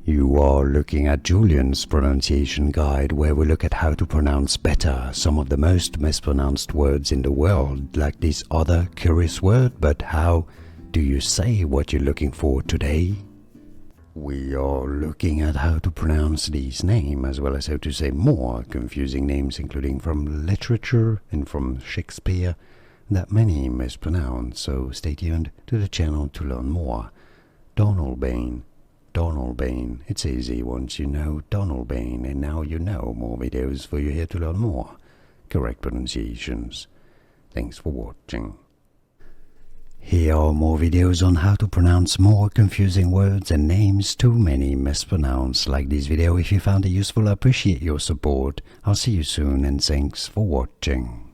You are looking at Julian's pronunciation guide, where we look at how to pronounce better some of the most mispronounced words in the world, like this other curious word. But how do you say what you're looking for today? We are looking at how to pronounce these names, as well as how to say more confusing names, including from literature and from Shakespeare, that many mispronounce. So stay tuned to the channel to learn more. Donalbain. Donalbain. It's easy once you know Donalbain, and now you know more videos for you here to learn more correct pronunciations. Thanks for watching. Here are more videos on how to pronounce more confusing words and names too many mispronounced. Like this video if you found it useful. I appreciate your support. I'll see you soon, and thanks for watching.